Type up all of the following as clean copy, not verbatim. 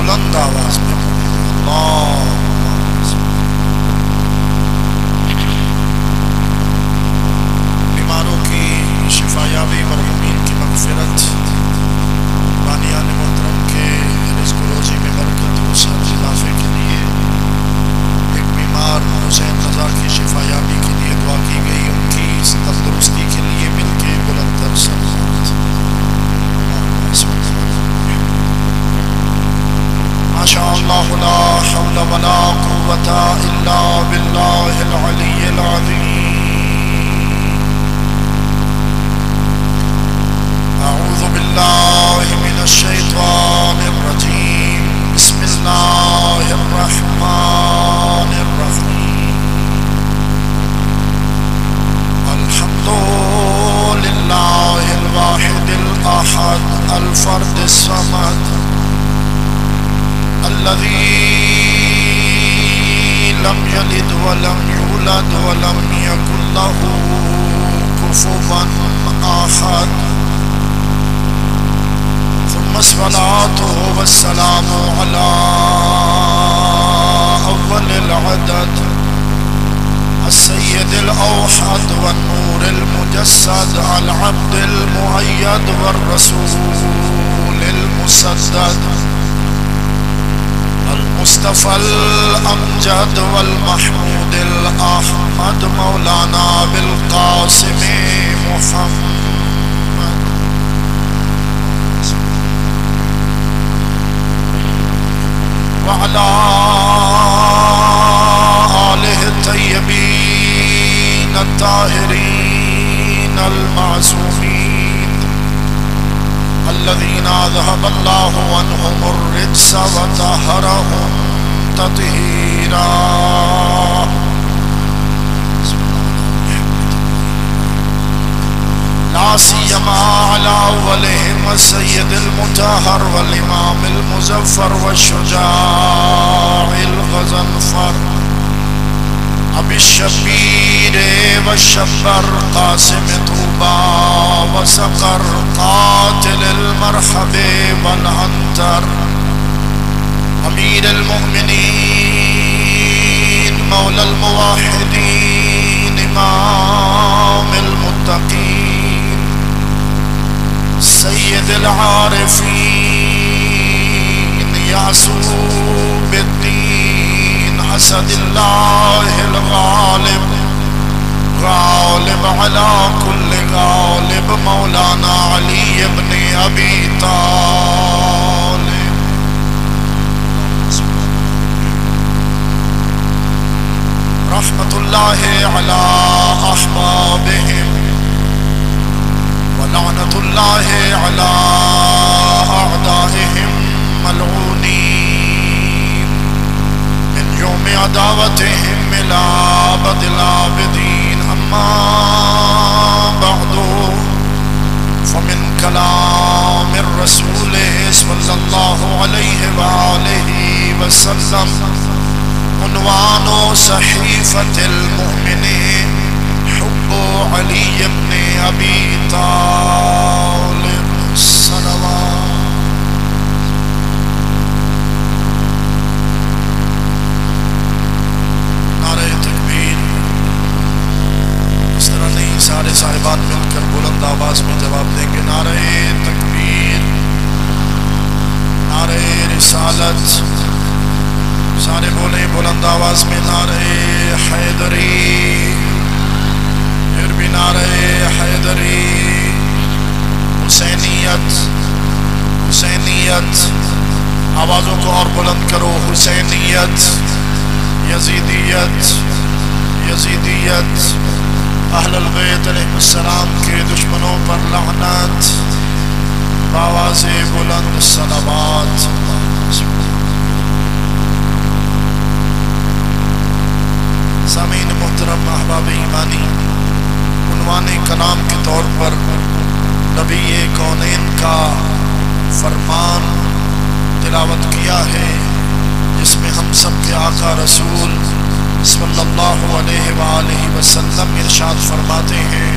بلند آواز میں اللہ بیماروں کی شفا یابی، مرحومین کی مغفرت، بانیان محترم کے رزق و روزی میں برکت و سعادت اضافے کے لیے ایک بیمار حسین رضا کی شفا یابی کے لیے دعا کی گئی، ان کی تندرستی کے لیے مل کے بلند تر صلوات۔ ما شاء اللہ لا حول ولا قوة الا باللہ العلی العظیم۔ اعوذ باللہ من الشیطان الرجیم، بسم اللہ الرحمن الرحیم۔ الحمد للہ الواحد الاحد الفرد الصمد الذي لم يلد ولم يولد ولم يكن له كفوا أحد، ثم الصلاة والسلام على أول العدد السيد الأوحد والنور المجسد العبد المؤيد والرسول المسدد المصطفى الأمجد والمحمود الأحمد مولانا بالقاسم محمد وعلى آله الطيبين الطاهرين المعصومين الذين أذهب الله عنهم الرجس وطهرهم تطهيرا۔ لا سيما على أولهم السيد المطهر والإمام المظفر والشجاع الغضنفر أبي الشبير والشبر قاسم طوبى وسقر قاتل المرحب والعنتر أمير المؤمنين مولى الموحدين إمام المتقين سيد العارفين يعصوب الدين أسد الله الغالب غالب على كل غالب مولانا علي بن أبي طالب رحمة الله على أحبابهم ولعنة الله على أعدائهم ملعونين من يوم عداوتهم إلى أبد الآبدين۔ أما بعد فمن كلام الرسول صلى الله عليه وآله وسلم عنوان صحيفة المؤمنين حب علي بن أبي طالب صلوات۔ نعرہ تکبیر۔ اس طرح نہیں، سارے صاحبان مل کر بلند آواز میں جواب دیں گے۔ نعرہ تکبیر، نعرہ رسالت، سارے بولیں بلند آواز میں نعرہ حیدری، پھر بھی نعرہ حیدری، حسینیت حسینیت، آوازوں کو اور بلند کرو، حسینیت، یزیدیت یزیدیت، اہل البیت علیہ السلام کے دشمنوں پر لعنت، بآواز بلند صلوات۔ سامعین محترم، احباب ایمانی، عنوان کلام کے طور پر نبی کونین کا فرمان تلاوت کیا ہے، جس میں ہم سب کے آقا رسول صلی اللہ علیہ وآلہ وسلم ارشاد فرماتے ہیں،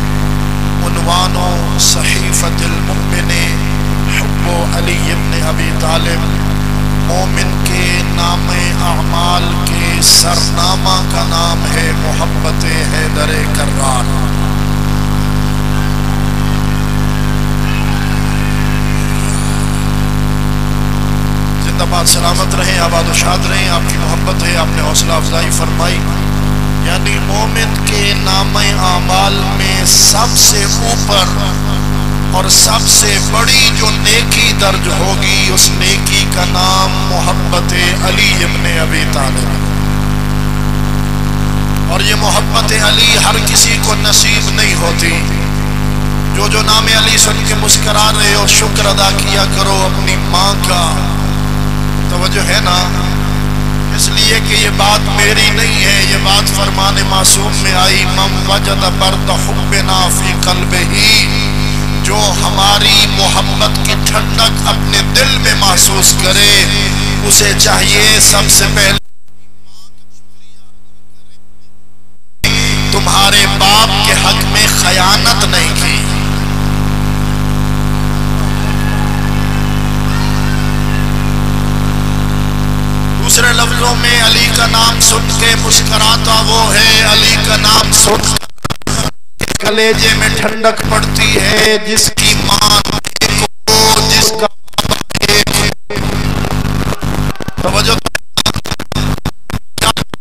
عنوان صحیفۃ المؤمن حب علی بن ابی طالب، مومن کے نام اعمال کے سرنامہ کا نام ہے محبت حیدر کرار۔ زندہ باد، سلامت رہیں، آباد و شاد رہیں، آپ کی محبت ہے، آپ نے حوصلہ افزائی فرمائی۔ یعنی مومن کے نام اعمال میں سب سے اوپر اور سب سے بڑی جو نیکی درج ہوگی، اس نیکی کا نام محبت علی ابن ابی طالب۔ اور یہ محبت علی ہر کسی کو نصیب نہیں ہوتی۔ جو نام علی سن کے مسکرا رہے ہو، شکر ادا کیا کرو اپنی ماں کا۔ توجہ ہے نا؟ اس لیے کہ یہ بات میری نہیں ہے، یہ بات فرمان معصوم میں آئی، من وجد برد حبنا فی قلبہ، جو ہماری محبت کی ٹھنڈک اپنے دل میں محسوس کرے، اسے چاہیے سب سے پہلے تمہارے باپ کے حق میں خیانت نہیں کی۔ دوسرے لفظوں میں علی کا نام سن کے مسکراتا وہ ہے، علی کا نام سن کے کلیجے میں ٹھنڈک پڑتی ہے، جس کی ماں ایک ہو، جس کا ایک ہو۔ توجہ،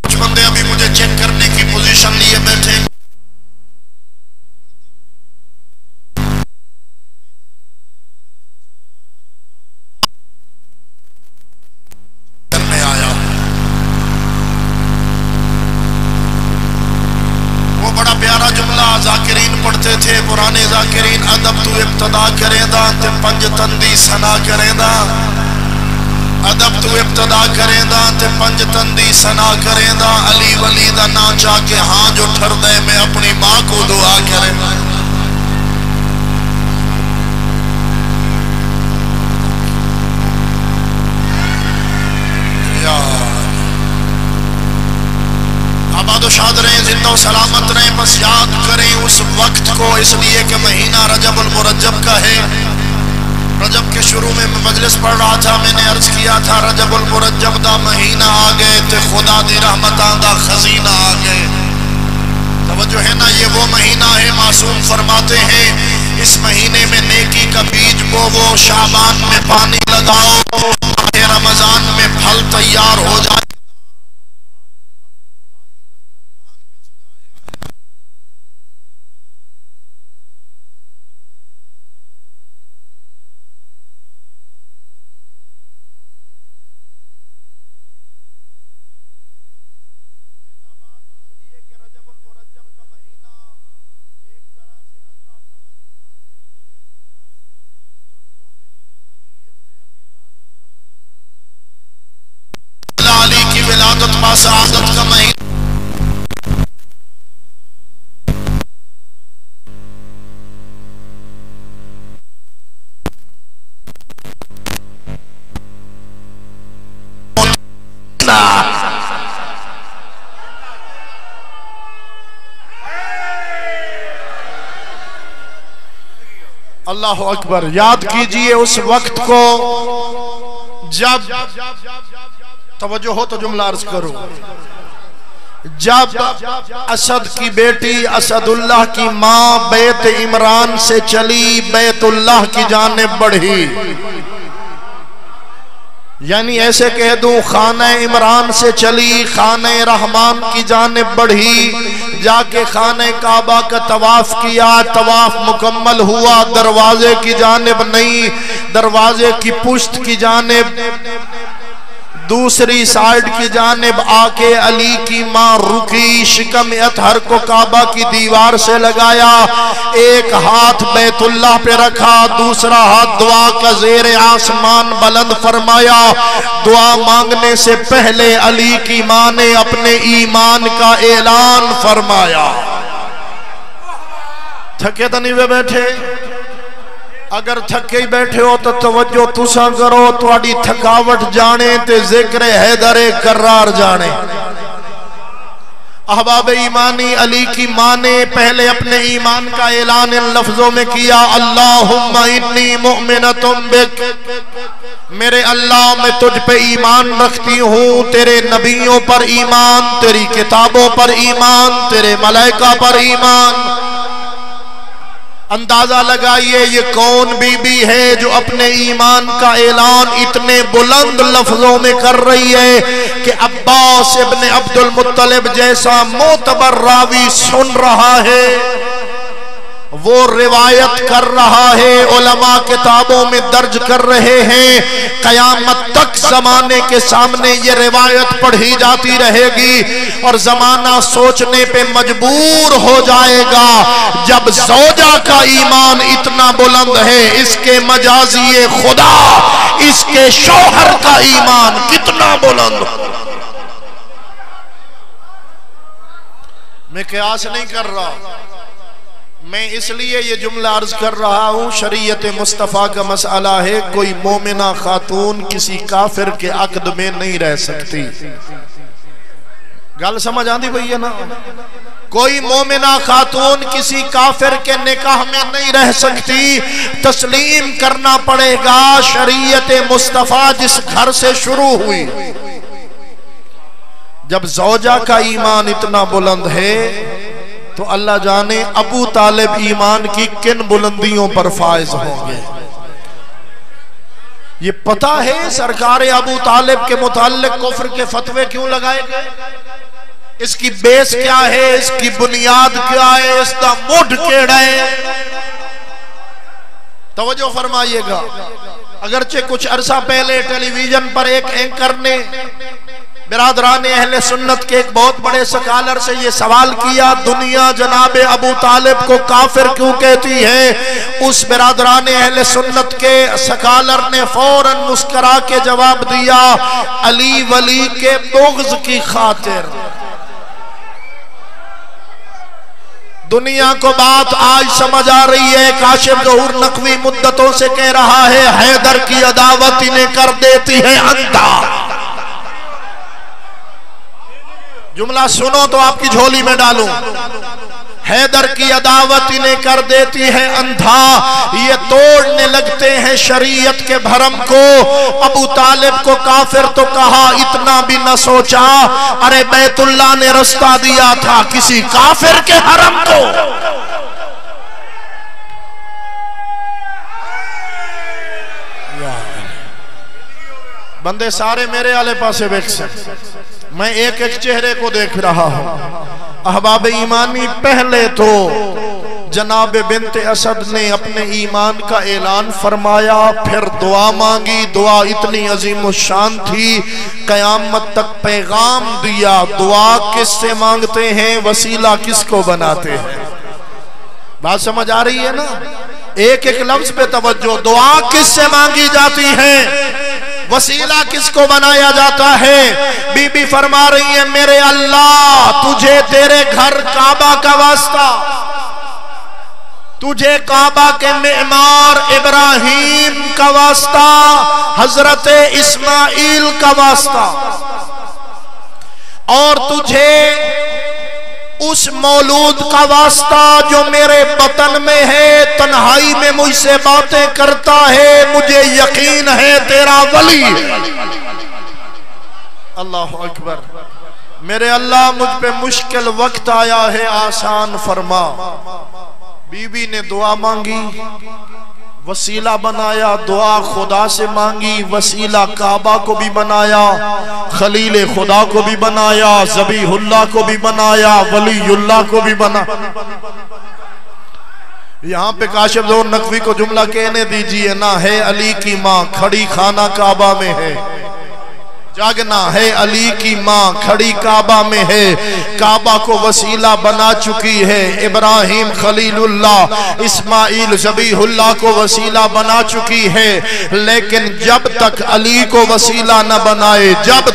کچھ بندے ابھی مجھے چیک کرنے کی پوزیشن لیے بیٹھے۔ ذاکرین پڑھتے تھے، پرانے ذاکرین، ادب تو ابتدا کریں دا تے پنج تندی سنا کریں دا، ادب تو ابتدا کریں دا تے پنج تندی سنا کریں دا، علی ولی دا نا چاہ کے ہاں جو ٹھر دے میں اپنی ماں کو دعا کریں دا۔ آباد و شاد رہیں، زندہ و سلامت رہیں، بس یاد کریں اس وقت کو، اس لیے کہ مہینہ رجب المرجب کا ہے۔ رجب کے شروع میں مجلس پڑھ رہا تھا، میں نے عرض کیا تھا رجب المرجب دا مہینہ آ گئے تے خدا دی رحمتاں دا خزینہ آ گئے۔ توجہ ہے نا؟ یہ وہ مہینہ ہے، معصوم فرماتے ہیں اس مہینے میں نیکی کا بیج بوو، شعبان میں پانی لگاؤ، ماہ رمضان میں پھل تیار ہو جائے۔ علی کی ولادت با سعادت کا مہینہ، اللہ اکبر۔ یاد کیجئے اس وقت کو جب، توجہ ہو تو جملہ عرض کرو، جب اسد کی بیٹی اسد اللہ کی ماں بیت عمران سے چلی، بیت اللہ کی جانب بڑھی، یعنی ایسے کہہ دوں خانہ عمران سے چلی، خانہ رحمان کی جانب بڑھی، جا کے خانہ کعبہ کا طواف کیا، طواف مکمل ہوا، دروازے کی جانب نہیں، دروازے کی پشت کی جانب، دوسری سائیڈ کی جانب آ کے علی کی ماں رکی، شکم اطہر کو کعبہ کی دیوار سے لگایا، ایک ہاتھ بیت اللہ پہ رکھا، دوسرا ہاتھ دعا کا زیر آسمان بلند فرمایا۔ دعا مانگنے سے پہلے علی کی ماں نے اپنے ایمان کا اعلان فرمایا۔ تھکے تو نہیں بیٹھے؟ اگر تھکے ہی بیٹھے ہو تو توجہ تسا کرو، تواڈی تھکاوٹ جانے تے ذکر حیدر کرار جانے۔ احباب ایمانی، علی کی ماں نے پہلے اپنے ایمان کا اعلان ان لفظوں میں کیا، اللہم انی مؤمنۃ بک، میرے اللہ میں تجھ پہ ایمان رکھتی ہوں، تیرے نبیوں پر ایمان، تیری کتابوں پر ایمان، تیرے ملائکہ پر ایمان۔ اندازہ لگائیے یہ کون بی بی ہے جو اپنے ایمان کا اعلان اتنے بلند لفظوں میں کر رہی ہے کہ عباس ابن عبد المطلب جیسا معتبر راوی سن رہا ہے، وہ روایت کر رہا ہے، علماء کتابوں میں درج کر رہے ہیں، قیامت تک زمانے کے سامنے یہ روایت پڑھی جاتی رہے گی اور زمانہ سوچنے پہ مجبور ہو جائے گا، جب زوجہ کا ایمان اتنا بلند ہے، اس کے مجازی خدا، اس کے شوہر کا ایمان کتنا بلند۔ میں قیاس نہیں کر رہا، میں اس لیے یہ جملہ عرض کر رہا ہوں، شریعت مصطفیٰ کا مسئلہ ہے، کوئی مومنہ خاتون کسی کافر کے عقد میں نہیں رہ سکتی۔ گل سمجھ آندی بھئی ہے نا؟ کوئی مومنہ خاتون کسی کافر کے نکاح میں نہیں رہ سکتی، تسلیم کرنا پڑے گا شریعت مصطفیٰ جس گھر سے شروع ہوئی۔ جب زوجہ کا ایمان اتنا بلند ہے تو اللہ جانے ابو طالب ایمان کی کن بلندیوں پر فائز ہوں گے۔ یہ پتہ ہے سرکار ابو طالب کے متعلق کفر کے فتوے کیوں لگائے گئے؟ اس کی بیس کیا ہے، اس کی بنیاد کیا ہے، اس کا مڈ کیڑا ہے؟ توجہ فرمائیے گا۔ اگرچہ کچھ عرصہ پہلے ٹیلی ویژن پر ایک اینکر نے برادران اہل سنت کے ایک بہت بڑے سکالر سے یہ سوال کیا، دنیا جناب ابو طالب کو کافر کیوں کہتی ہے؟ اس برادران اہل سنت کے سکالر نے فوراً مسکرا کے جواب دیا، علی ولی کے بغض کی خاطر۔ دنیا کو بات آج سمجھ آ رہی ہے، کاشف ظہور نقوی مدتوں سے کہہ رہا ہے، حیدر کی عداوت انہیں کر دیتی ہے اندھا۔ جملہ سنو تو آپ کی جھولی میں ڈالوں، حیدر کی عداوت انہیں کر دیتی ہے اندھا، یہ توڑنے لگتے ہیں شریعت کے بھرم کو۔ ابو طالب کو کافر تو کہا، اتنا بھی نہ سوچا، ارے بیت اللہ نے رستہ دیا تھا کسی کافر کے حرم کو۔ بندے سارے میرے آلے پاسے بیٹھ سکتے، میں ایک ایک چہرے کو دیکھ رہا ہوں۔ احباب ایمانی، پہلے تو جناب بنت اسد نے اپنے ایمان کا اعلان فرمایا، پھر دعا مانگی، دعا اتنی عظیم الشان تھی، قیامت تک پیغام دیا، دعا کس سے مانگتے ہیں، وسیلہ کس کو بناتے ہیں۔ بات سمجھ آ رہی ہے نا؟ ایک ایک لفظ پہ توجہ، دعا کس سے مانگی جاتی ہے، وسیلہ کس کو بنایا جاتا ہے؟ بی بی فرما رہی ہے، میرے اللہ تجھے تیرے گھر کعبہ کا واسطہ، تجھے کعبہ کے معمار ابراہیم کا واسطہ، حضرت اسماعیل کا واسطہ، اور تجھے اس مولود کا واسطہ جو میرے بطن میں ہے، تنہائی میں مجھ سے باتیں کرتا ہے، مجھے یقین ہے تیرا ولی۔ اللہ اکبر۔ میرے اللہ مجھ پہ مشکل وقت آیا ہے، آسان فرما۔ بی بی نے دعا مانگی، وسیلہ بنایا، دعا خدا سے مانگی، وسیلہ کعبہ کو بھی بنایا، خلیل خدا کو بھی بنایا، ذبیح اللہ کو بھی بنایا، ولی اللہ کو بھی بنا۔ یہاں پہ کاشف ظہور نقوی کو جملہ کہنے دیجئے نا، ہے علی کی ماں کھڑی خانہ کعبہ میں ہے، جاگنا ہے علی کی ماں کھڑی کعبہ میں ہے، کعبہ کو وسیلہ بنا چکی ہے، ابراہیم خلیل اللہ، اسماعیل ذبیح اللہ کو وسیلہ بنا چکی ہے، لیکن جب تک علی کو وسیلہ نہ بنائے، جب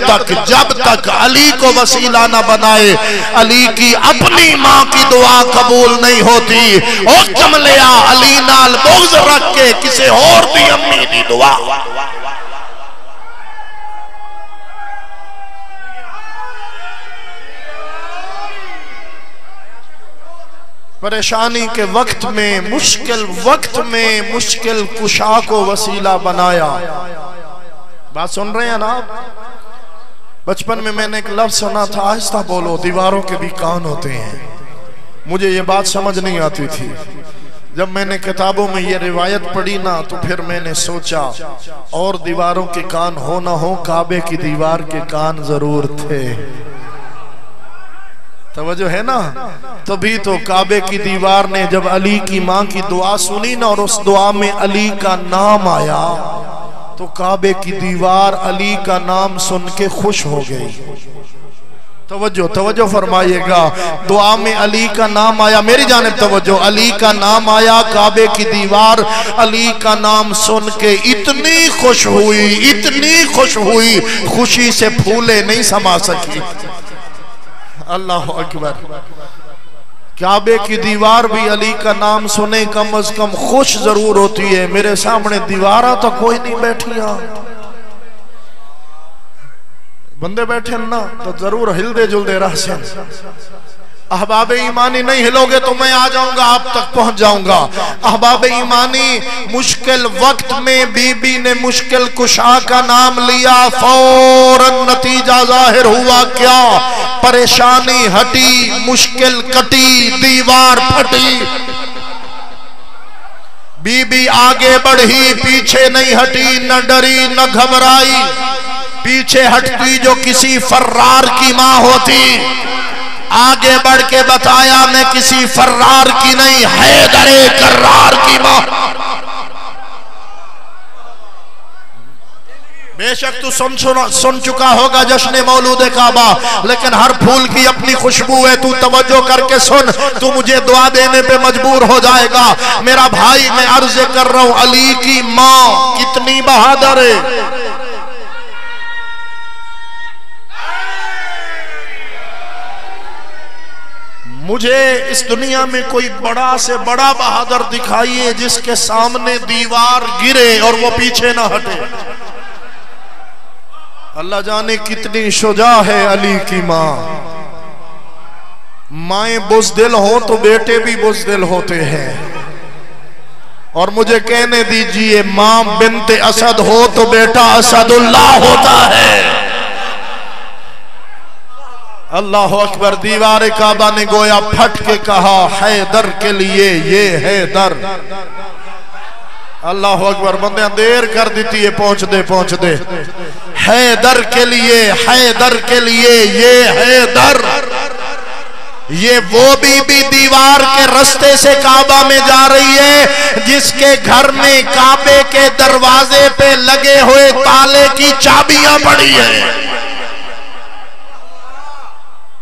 تک علی کو وسیلہ نہ بنائے، علی کی اپنی ماں کی دعا قبول نہیں ہوتی۔ اور کملیا علی نال بغض رکھ کے کسے اور دی امی دی دعا۔ پریشانی کے وقت میں، مشکل وقت میں مشکل کشا کو وسیلہ بنایا۔ بات سن رہے ہیں نا آپ؟ بچپن میں نے ایک لفظ سنا تھا، آہستہ بولو، دیواروں کے بھی کان ہوتے ہیں۔ مجھے یہ بات سمجھ نہیں آتی تھی۔ جب میں نے کتابوں میں یہ روایت پڑھی نا تو پھر میں نے سوچا اور دیواروں کے کان ہو نہ ہو، کعبے کی دیوار کے کان ضرور تھے۔ توجہ ہے نا؟ تبھی تو کعبے کی دیوار نے جب علی کی ماں کی دعا سنی نا اور اس دعا میں علی کا نام آیا تو کعبے کی دیوار علی کا نام سن کے خوش ہو گئی۔ توجہ فرمائیے گا، دعا میں علی کا نام آیا، میری جانب توجہ، علی کا نام آیا، کعبے کی دیوار علی کا نام سن کے اتنی خوش ہوئی، خوشی سے پھولے نہیں سما سکی۔ اللہ اکبر۔ کعبے کی دیوار بھی علی کا نام سنے کم از کم خوش ضرور ہوتی ہے۔ میرے سامنے دیوارہ تو کوئی نہیں بیٹھیا، بندے بیٹھے نا تو ضرور ہل دے جل دے رہ سے۔ احباب ایمانی نہیں ہلو گے تو میں آ جاؤں گا، آپ تک پہنچ جاؤں گا۔ احباب ایمانی، مشکل وقت میں بی بی نے مشکل کشا کا نام لیا، فوراً نتیجہ ظاہر ہوا کیا؟ پریشانی ہٹی، مشکل کٹی، دیوار پھٹی۔ بی بی آگے بڑھی، پیچھے نہیں ہٹی، نہ ڈری نہ گھبرائی۔ پیچھے ہٹتی جو کسی فرار کی ماں ہوتی، آگے بڑھ کے بتایا میں کسی فرار کی نہیں، حیدر کرار کی ماں۔ بے شک تو سن چکا ہوگا جشن مولود کعبہ، لیکن ہر پھول کی اپنی خوشبو ہے۔ تو توجہ کر کے سن، تو مجھے دعا دینے پہ مجبور ہو جائے گا۔ میرا بھائی، میں عرض کر رہا ہوں، علی کی ماں کتنی بہادر ہے۔ مجھے اس دنیا میں کوئی بڑا سے بڑا بہادر دکھائیے جس کے سامنے دیوار گرے اور وہ پیچھے نہ ہٹے۔ اللہ جانے کتنی شجاع ہے علی کی ماں۔ مائیں بزدل ہوں تو بیٹے بھی بزدل ہوتے ہیں، اور مجھے کہنے دیجئے ماں بنت اسد ہو تو بیٹا اسد اللہ ہوتا ہے۔ اللہ اکبر۔ دیوار کعبہ نے گویا پھٹ کے کہا، حیدر کے لیے یہ حیدر۔ اللہ اکبر۔ بندیاں دیر کر دیتی ہے، پہنچ دے۔ حیدر کے لیے یہ حیدر۔ یہ وہ بی بی دیوار کے رستے سے کعبہ میں جا رہی ہے جس کے گھر میں کعبے کے دروازے پہ لگے ہوئے تالے کی چابیاں پڑی ہیں،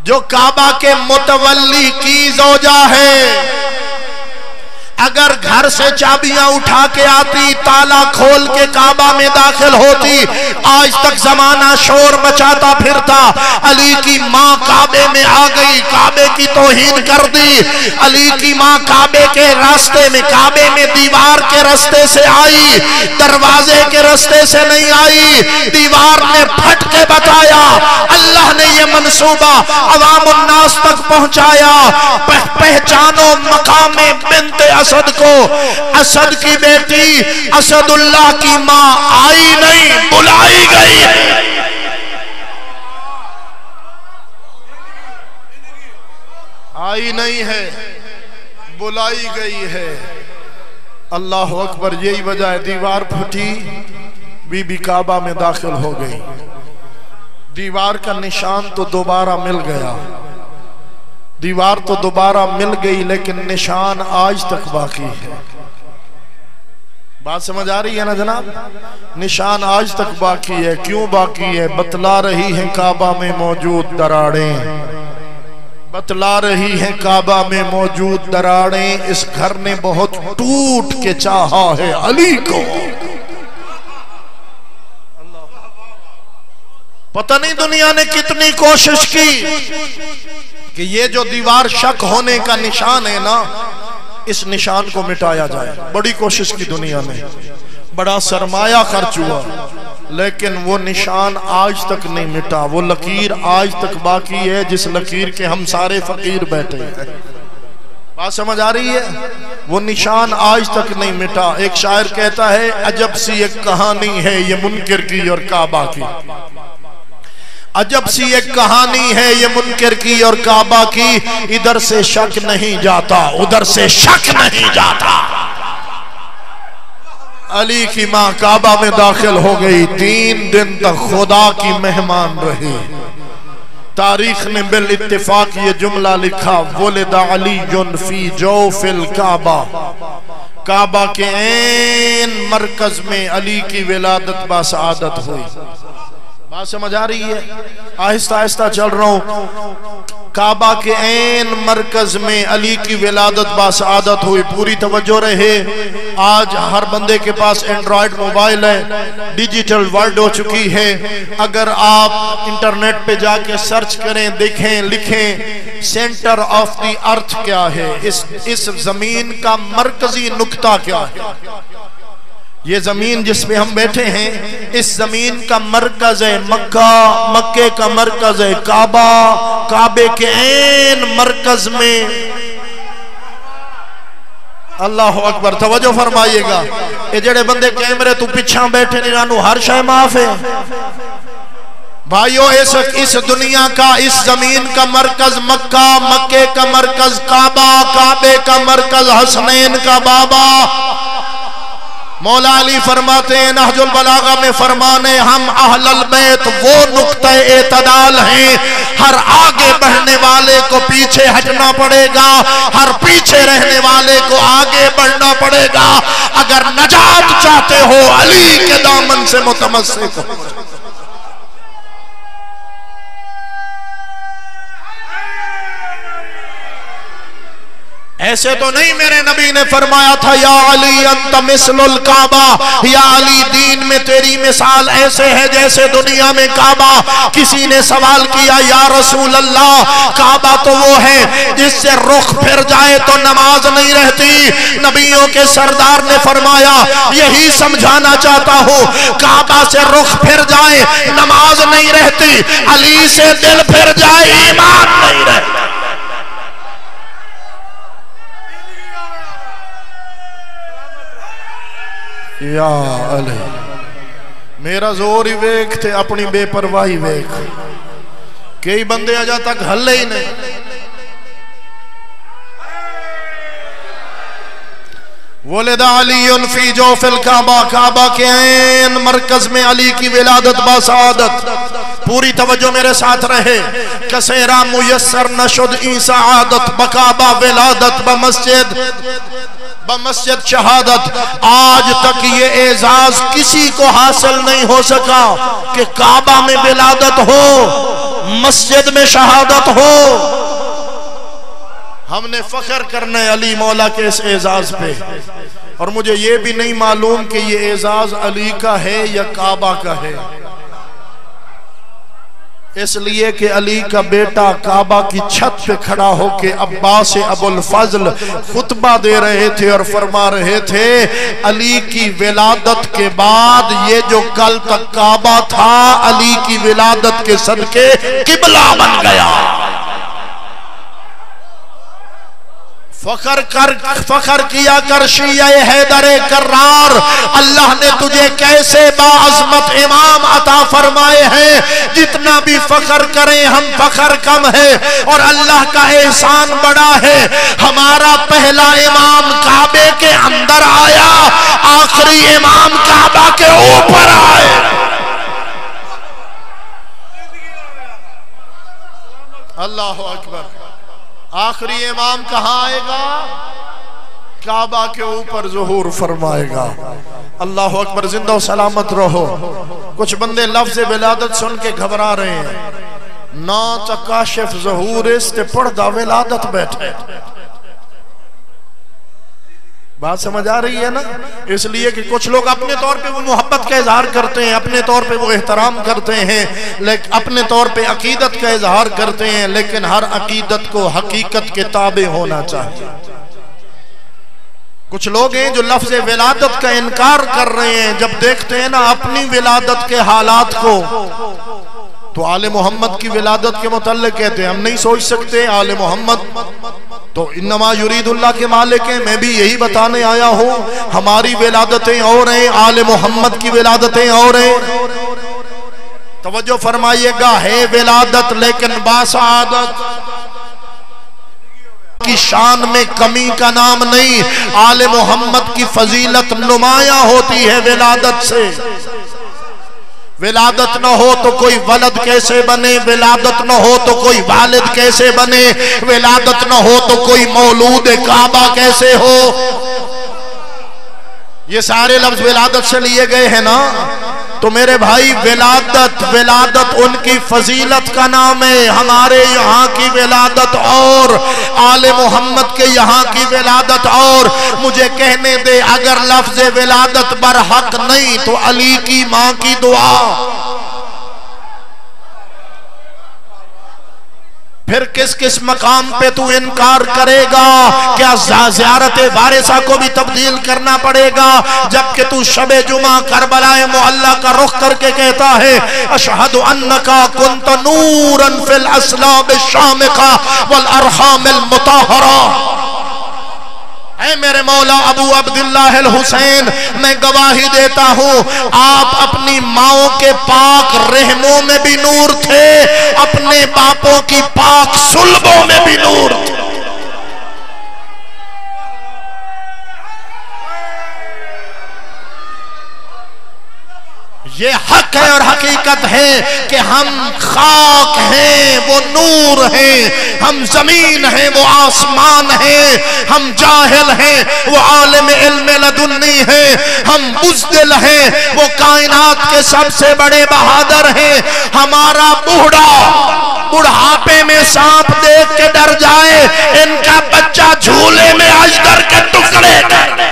جو کعبہ کے متولی کی زوجہ ہے۔ اگر گھر سے چابیاں اٹھا کے آتی، تالا کھول کے کعبہ میں داخل ہوتی، آج تک زمانہ شور مچاتا پھرتا۔ علی کی ماں کعبے میں آ گئی، کعبے کی توہین کر دی۔ علی کی ماں کعبے کے راستے میں، کعبے میں دیوار کے راستے سے آئی، دروازے کے راستے سے نہیں آئی۔ دیوار نے پھٹ کے بتایا، اللہ نے یہ منصوبہ عوام الناس تک پہنچایا۔ پہچانو مقام بنت اسد کو، اسد کی بیٹی اسد اللہ کی ماں آئی نہیں، بلائی گئی ہے۔ آئی نہیں ہے، بلائی گئی ہے۔ اللہ اکبر۔ یہی وجہ ہے دیوار پھٹی، بی بی کعبہ میں داخل ہو گئی۔ دیوار کا نشان تو دوبارہ مل گیا، دیوار تو دوبارہ مل گئی، لیکن نشان آج تک باقی ہے۔ بات سمجھ آ رہی ہے نا جناب؟ نشان آج تک باقی ہے۔ کیوں باقی ہے؟ بتلا رہی ہیں کعبہ میں موجود دراڑیں، بتلا رہی ہیں کعبہ میں موجود دراڑیں۔ اس گھر نے بہت ٹوٹ کے چاہا ہے علی کو۔ پتہ نہیں دنیا نے کتنی کوشش کی کہ یہ جو دیوار شک ہونے کا نشان ہے نا، اس نشان کو مٹایا جائے۔ بڑی کوشش کی دنیا نے، بڑا سرمایہ خرچ ہوا، لیکن وہ نشان آج تک نہیں مٹا۔ وہ لکیر آج تک باقی ہے جس لکیر کے ہم سارے فقیر بیٹھے ہیں۔ بات سمجھ آ رہی ہے؟ وہ نشان آج تک نہیں مٹا. ایک شاعر کہتا ہے عجب سی ایک کہانی ہے یہ منکر کی اور کعبہ کی. عجب سی ایک کہانی ہے یہ منکر کی اور کعبہ کی. ادھر سے شک نہیں جاتا ادھر سے شک نہیں جاتا. علی کی ماں کعبہ میں داخل ہو گئی, 3 دن تک خدا کی مہمان رہی. تاریخ نے بالاتفاق یہ جملہ لکھا, ولد علی فی جوف الکعبہ. کعبہ کے عین مرکز میں علی کی ولادت باسعادت ہوئی. بات سمجھ آ رہی ہے؟ آہستہ آہستہ چل رہا ہوں. کعبہ کے عین مرکز میں علی کی ولادت باسعادت ہوئی. پوری توجہ رہے. آج ہر بندے کے پاس اینڈرائیڈ موبائل ہے, ڈیجیٹل ورلڈ ہو چکی ہے. اگر آپ انٹرنیٹ پہ جا کے سرچ کریں, دیکھیں, لکھیں سینٹر آف دی ارتھ کیا ہے, اس زمین کا مرکزی نقطہ کیا ہے. یہ زمین جس پہ ہم بیٹھے ہیں اس زمین کا مرکز ہے مکہ, مکے کا مرکز ہے کعبہ, کعبے کے عین مرکز میں. اللہ اکبر. توجہ فرمائیے گا. یہ جڑے بندے کیمرے تو پیچھے بیٹھے نہیں ہر شے معاف ہے. بھائیو اس دنیا کا, اس زمین کا مرکز مکہ, مکے کا مرکز کعبہ, کعبے کا مرکز حسنین کا بابا. مولا علی فرماتے ہیں نہج البلاغہ میں فرمانے, ہم اہل البیت وہ نقطہ اعتدال ہیں. ہر آگے بڑھنے والے کو پیچھے ہٹنا پڑے گا, ہر پیچھے رہنے والے کو آگے بڑھنا پڑے گا. اگر نجات چاہتے ہو علی کے دامن سے متمسک ہو. ایسے تو نہیں میرے نبی نے فرمایا تھا یا علی انت مثل الکعبہ, یا علی دین میں تیری مثال ایسے ہے جیسے دنیا میں کعبہ. کسی نے سوال کیا یا رسول اللہ کعبہ تو وہ ہے جس سے رخ پھر جائے تو نماز نہیں رہتی. نبیوں کے سردار نے فرمایا یہی سمجھانا چاہتا ہوں, کعبہ سے رخ پھر جائے نماز نہیں رہتی, علی سے دل پھر جائے ایمان نہیں رہتا. یا علی میرا زور ہی ویکھ تے اپنی بے پرواہی ویکھ. کئی بندے اجا تک ہلے ہی نہیں. ولد علی فی جوف الکعبہ, کعبہ کے عین مرکز میں علی کی ولادت باسعادت. پوری توجہ میرے ساتھ رہے. کسیرا میسر نشد ای سعادت, بکعبہ ولادت بمسجد شہادت. آج تک یہ اعزاز کسی کو حاصل نہیں ہو سکا کہ کعبہ میں ولادت ہو, مسجد میں شہادت ہو. ہم نے فخر کرنا ہے علی مولا کے اس اعزاز پہ. اور مجھے یہ بھی نہیں معلوم کہ یہ اعزاز علی کا ہے یا کعبہ کا ہے. اس لیے کہ علی کا بیٹا کعبہ کی چھت پہ کھڑا ہو کے عباس ابو الفضل خطبہ دے رہے تھے اور فرما رہے تھے علی کی ولادت کے بعد یہ جو کل تک کعبہ تھا علی کی ولادت کے صدقے قبلہ بن گیا. فخر کیا کر شیعہ حیدر کرار, اللہ نے تجھے کیسے باعظمت امام عطا فرمائے ہیں. جتنا بھی فخر کریں ہم فخر کم ہے, اور اللہ کا احسان بڑا ہے. ہمارا پہلا امام کعبے کے اندر آیا, آخری امام کعبہ کے اوپر آئے. اللہ اکبر. آخری امام کہاں آئے گا؟ کعبہ کے اوپر ظہور فرمائے گا. اللہ اکبر. زندہ و سلامت رہو. کچھ بندے لفظ ولادت سن کے گھبرا رہے ہیں. نا تکاشف ظہور است پردہ ولادت بیٹھے. بات سمجھ آ رہی ہے نا؟ اس لیے کہ کچھ لوگ اپنے طور پہ وہ محبت کا اظہار کرتے ہیں, اپنے طور پہ وہ احترام کرتے ہیں, لیکن اپنے طور پہ عقیدت کا اظہار کرتے ہیں, لیکن ہر عقیدت کو حقیقت کے تابع ہونا چاہیے. کچھ لوگ ہیں جو لفظ ولادت کا انکار کر رہے ہیں, جب دیکھتے ہیں نا اپنی ولادت کے حالات کو تو آل محمد کی ولادت کے متعلق کہتے ہیں ہم نہیں سوچ سکتے آل محمد تو انما یرید اللہ کے مالک ہیں. میں بھی یہی بتانے آیا ہوں ہماری ولادتیں اور ہیں، آل محمد کی ولادتیں اور ہیں. توجہ فرمائیے گا، ہے ولادت لیکن باسعادت کی شان میں کمی کا نام نہیں. آل محمد کی فضیلت نمایاں ہوتی ہے ولادت سے. ولادت نہ ہو تو کوئی ولد کیسے بنے، ولادت نہ ہو تو کوئی والد کیسے بنے، ولادت نہ ہو تو کوئی مولود کعبہ کیسے ہو. یہ سارے لفظ ولادت سے لیے گئے ہیں نا. تو میرے بھائی ولادت ان کی فضیلت کا نام ہے. ہمارے یہاں کی ولادت اور آل محمد کے یہاں کی ولادت اور. مجھے کہنے دے، اگر لفظ ولادت برحق نہیں تو علی کی ماں کی دعا، پھر کس کس مقام پہ تو انکار کرے گا؟ کیا زیارت وارثہ کو بھی تبدیل کرنا پڑے گا جبکہ تو شب جمعہ کربلا معلی کا رخ کر کے کہتا ہے اشہد انکا کنت نورا فی الاسلاب الشامقہ والارحام المطہرہ. اے میرے مولا ابو عبداللہ الحسین، میں گواہی دیتا ہوں آپ اپنی ماؤں کے پاک رحموں میں بھی نور تھے، اپنے باپوں کی پاک صلبوں میں بھی نور تھے. یہ حق ہے اور حقیقت ہے کہ ہم خاک ہیں وہ نور ہیں، ہم زمین ہیں وہ آسمان ہیں، ہم جاہل ہیں وہ عالم علم لدنی ہیں، ہم بزدل ہیں وہ کائنات کے سب سے بڑے بہادر ہیں. ہمارا بڑھاپے میں سانپ دیکھ کے ڈر جائے، ان کا بچہ جھولے میں اجگر کے ٹکڑے کر.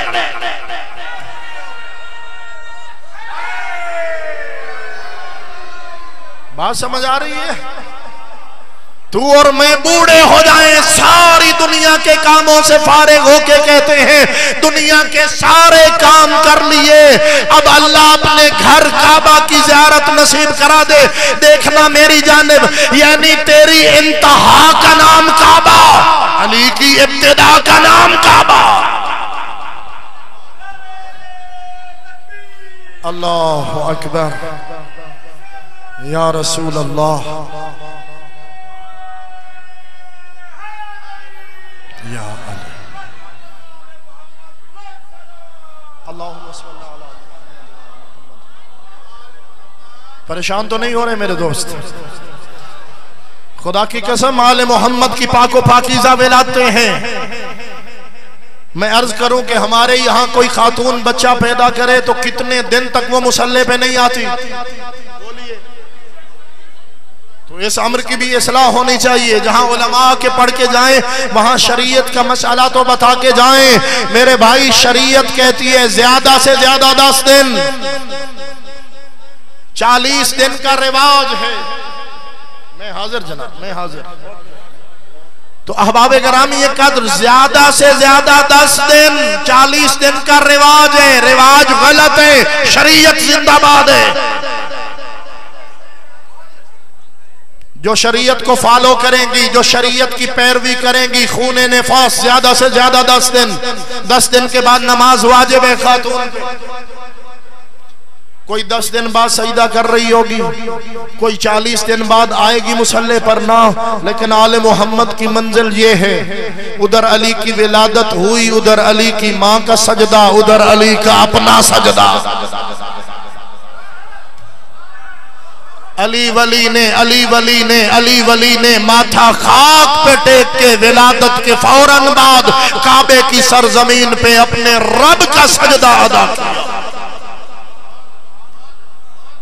بات سمجھ آ رہی ہے؟ تو اور میں بوڑھے ہو جائیں، ساری دنیا کے کاموں سے فارغ ہو کے کہتے ہیں دنیا کے سارے کام کر لیے، اب اللہ اپنے گھر کعبہ کی زیارت نصیب کرا دے. دیکھنا میری جانب، یعنی تیری انتہا کا نام کعبہ، علی کی ابتدا کا نام کعبہ. اللہ اکبر یا رسول اللہ یا علی. اللہم صلی اللہ علیہ وسلم. پریشان تو نہیں ہو رہے میرے دوست؟ خدا کی قسم آل محمد کی پاک و پاکیزہ ولادتیں ہیں. میں عرض کروں کہ ہمارے یہاں کوئی خاتون بچہ پیدا کرے تو کتنے دن تک وہ مصلی پہ نہیں آتی. تو اس امر کی بھی اصلاح ہونی چاہیے. جہاں علماء کے پڑھ کے جائیں وہاں شریعت کا مسئلہ تو بتا کے جائیں. میرے بھائی شریعت کہتی ہے زیادہ سے زیادہ 10 دن، 40 دن کا رواج ہے. میں حاضر جناب، میں حاضر. تو احباب گرامی یہ قدر زیادہ سے زیادہ 10 دن، 40 دن کا رواج ہے. رواج غلط ہے، شریعت زندہ باد ہے. جو شریعت کو فالو کریں گی، جو شریعت کی پیروی کریں گی، خون نفاس زیادہ سے زیادہ 10 دن. 10 دن کے بعد نماز واجب ہے خاتون پہ. کوئی 10 دن بعد سجدہ کر رہی ہوگی، کوئی 40 دن بعد آئے گی مصلی پر نہ. لیکن آل محمد کی منزل یہ ہے، ادھر علی کی ولادت ہوئی، ادھر علی کی ماں کا سجدہ، ادھر علی کا اپنا سجدہ. علی ولی نے ماتھا خاک پہ ٹیک کے ولادت کے فوراً بعد کعبے کی سرزمین پہ اپنے رب کا سجدہ ادا کیا.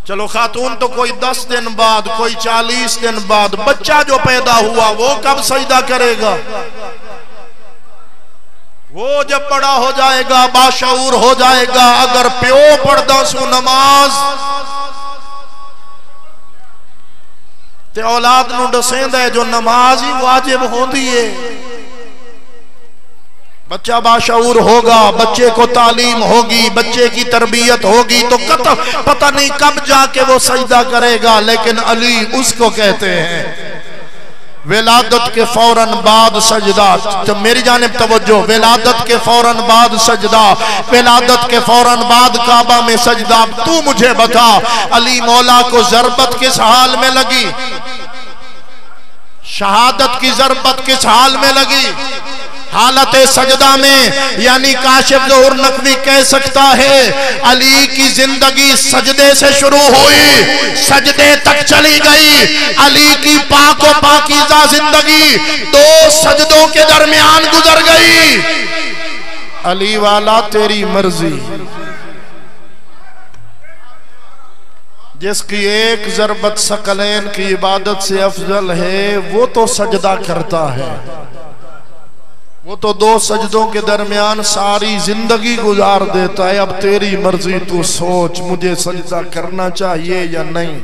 چلو خاتون تو کوئی 10 دن بعد، کوئی 40 دن بعد. بچہ جو پیدا ہوا وہ کب سجدہ کرے گا؟ وہ جب بڑا ہو جائے گا، باشعور ہو جائے گا. اگر پیو پڑھدا سو نماز تے اولاد نو دسیندہ ہے جو نماز ہی واجب ہوندی ہے. بچہ باشعور ہوگا، بچے کو تعلیم ہوگی، بچے کی تربیت ہوگی تو پتہ نہیں کب جا کے وہ سجدہ کرے گا. لیکن علی اس کو کہتے ہیں ولادت کے فوراً بعد سجدہ، تو میری جانب توجہ، ولادت کے فوراً بعد سجدہ، ولادت کے فوراً بعد کعبہ میں سجدہ۔ تو مجھے بتا علی مولا کو ضربت کس حال میں لگی؟ شہادت کی ضربت کس حال میں لگی؟ حالت سجدہ میں۔ یعنی کاشف ظہور نقوی کہہ سکتا ہے علی کی زندگی سجدے سے شروع ہوئی، سجدے تک چلی گئی۔ علی کی پاک و پاکیزہ زندگی 2 سجدوں کے درمیان گزر گئی۔ علی والا تیری مرضی، جس کی ایک ضربت ثقلین کی عبادت سے افضل ہے وہ تو سجدہ کرتا ہے، وہ تو 2 سجدوں کے درمیان ساری زندگی گزار دیتا ہے۔ اب تیری مرضی، تو سوچ مجھے سجدہ کرنا چاہیے یا نہیں۔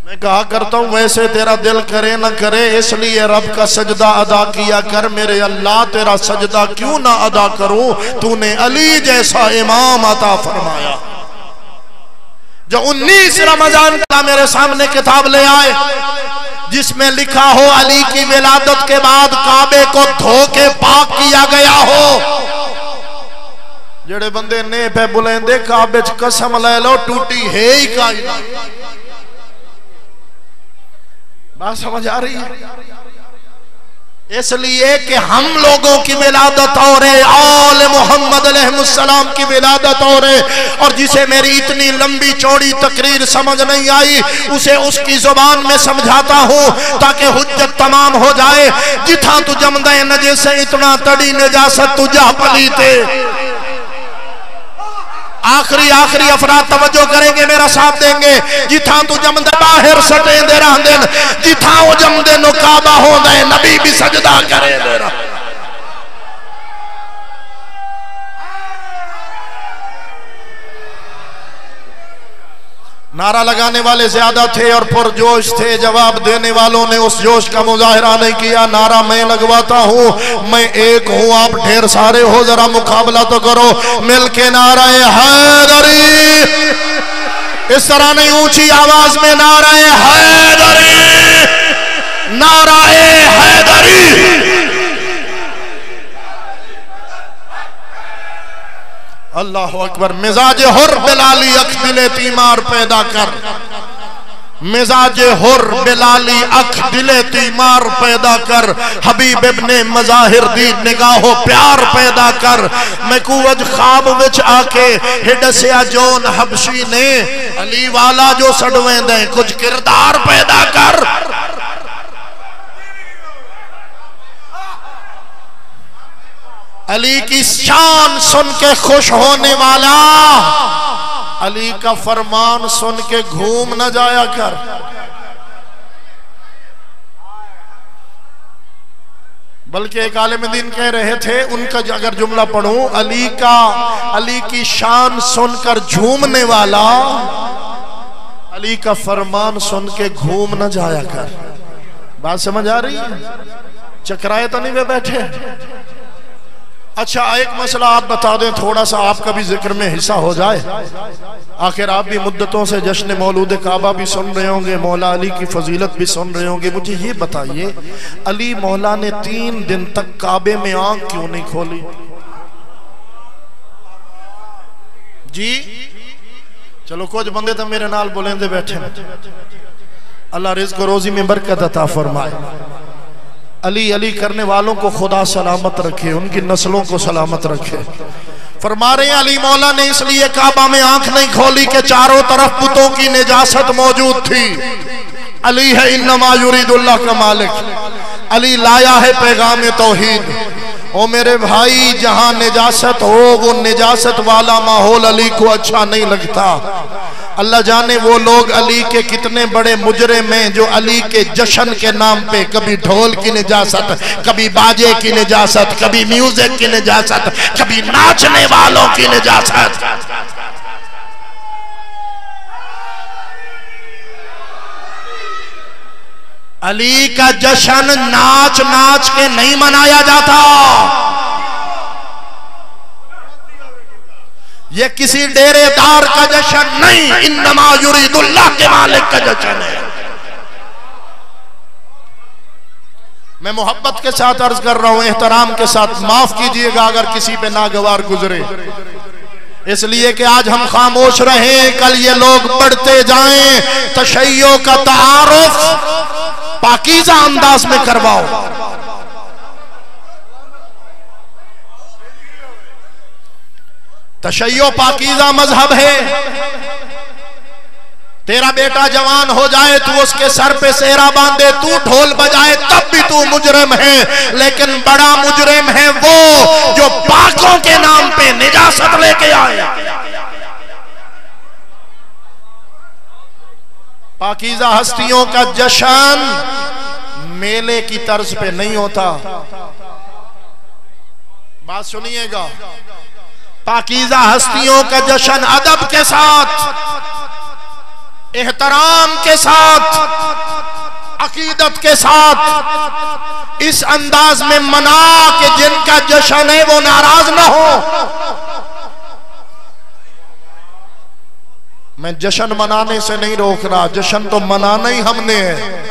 میں کہا کرتا ہوں ویسے تیرا دل کرے نہ کرے، اس لیے رب کا سجدہ ادا کیا کر۔ میرے اللہ تیرا سجدہ کیوں نہ ادا کروں؟ تو نے علی جیسا امام عطا فرمایا جو 19 رمضان کا میرے سامنے کتاب لے آئے جس میں لکھا ہو علی کی ولادت کے بعد کعبے کو دھو کے پاک کیا گیا ہو۔ جڑے بندے نے پہ بلندے کعبے قسم لے لو ٹوٹی ہے ہی کائنات۔ بات سمجھ آ رہی ہے؟ اس لیے کہ ہم لوگوں کی ولادت اور آل محمد علیہ السلام کی ولادت اور جسے میری اتنی لمبی چوڑی تقریر سمجھ نہیں آئی اسے اس کی زبان میں سمجھاتا ہوں تاکہ حجت تمام ہو جائے۔ جتھاں تو جمدے نجے سے اتنا تڑی نجاست تجھا پلی تے۔ آخری افراد توجہ کریں گے، میرا ساتھ دیں گے۔ جتھاں تو جمدے باہر سٹیں دے رہاں دن، جتھاں وہ جمدے نو کعبہ ہو دے نبی بھی سجدہ کرے دے رہا۔ نعرہ لگانے والے زیادہ تھے اور پرجوش تھے، جواب دینے والوں نے اس جوش کا مظاہرہ نہیں کیا۔ نعرہ میں لگواتا ہوں، میں ایک ہوں، آپ ڈھیر سارے ہو، ذرا مقابلہ تو کرو مل کے نعرہ حیدری۔ اس طرح نہیں، اونچی آواز میں نعرہ حیدری، نعرہ حیدری۔ اللہ اکبر۔ مزاج حر بلالی اکھ دل تیمار پیدا کر، مزاج حر بلالی اکھ دل تیمار پیدا کر، حبیب ابن مظاہر دی نگاہو پیار پیدا کر۔ میں کوج خواب وچ آکے ہڈسیا جون حبشی نے علی والا جو سڑویں دیں کچھ کردار پیدا کر۔ علی کی شان سن کے خوش ہونے والا، علی کا فرمان سن کے گھوم نہ جایا کر۔ بلکہ ایک عالم دین کہہ رہے تھے، ان کا اگر جملہ پڑھوں، علی کی شان سن کر جھومنے والا، علی کا فرمان سن کے گھوم نہ جایا کر۔ بات سمجھ آ رہی ہے؟ چکرائے تو نہیں وہ بیٹھے؟ اچھا ایک مسئلہ آپ بتا دیں، تھوڑا سا آپ کا بھی ذکر میں حصہ ہو جائے۔ آخر آپ بھی مدتوں سے جشن مولود کعبہ بھی سن رہے ہوں گے، مولا علی کی فضیلت بھی سن رہے ہوں گے۔ مجھے یہ بتائیے علی مولا نے 3 دن تک کعبے میں آنکھ کیوں نہیں کھولی؟ جی چلو کچھ بندے تو میرے نال بولیں بیٹھے، اللہ رزق و روزی میں برکت عطا فرمائے۔ علی کرنے والوں کو خدا سلامت رکھے، ان کی نسلوں کو سلامت رکھے۔ فرما رہے ہیں علی مولا نے اس لیے کعبہ میں آنکھ نہیں کھولی کہ چاروں طرف بتوں کی نجاست موجود تھی۔ علی ہے انما یرید اللہ کا مالک، علی لایا ہے پیغام توحید۔ او میرے بھائی جہاں نجاست ہو وہ نجاست والا ماحول علی کو اچھا نہیں لگتا۔ اللہ جانے وہ لوگ علی کے کتنے بڑے مجرم ہیں جو علی کے جشن کے نام پہ کبھی ڈھول کی نجاست، کبھی باجے کی نجاست، کبھی میوزک کی نجاست، کبھی ناچنے والوں کی نجاست۔ علی کا جشن ناچ ناچ کے نہیں منایا جاتا، یہ کسی ڈیرے دار کا جشن نہیں، انما یرید اللہ کے مالک کا جشن ہے۔ میں محبت کے ساتھ عرض کر رہا ہوں، احترام کے ساتھ معاف کیجئے گا اگر کسی پہ ناگوار گزرے، اس لیے کہ آج ہم خاموش رہیں، کل یہ لوگ بڑھتے جائیں۔ تشیع کا تعارف پاکیزہ انداز میں کرواؤ۔ تشیع پاکیزہ مذہب ہے۔ تیرا بیٹا جوان ہو جائے تو اس کے سر پہ سہرا باندھے، تو ڈھول بجائے، تب بھی تو مجرم ہے، لیکن بڑا مجرم ہے وہ جو پاکوں کے نام پہ نجاست لے کے آئے۔ پاکیزہ ہستیوں کا جشن میلے کی طرز پہ نہیں ہوتا۔ بات سنیے گا، پاکیزہ ہستیوں کا جشن ادب کے ساتھ، احترام کے ساتھ، عقیدت کے ساتھ اس انداز میں منا کہ جن کا جشن ہے وہ ناراض نہ ہو۔ میں جشن منانے سے نہیں روک رہا، جشن تو منانا ہی ہم نے ہے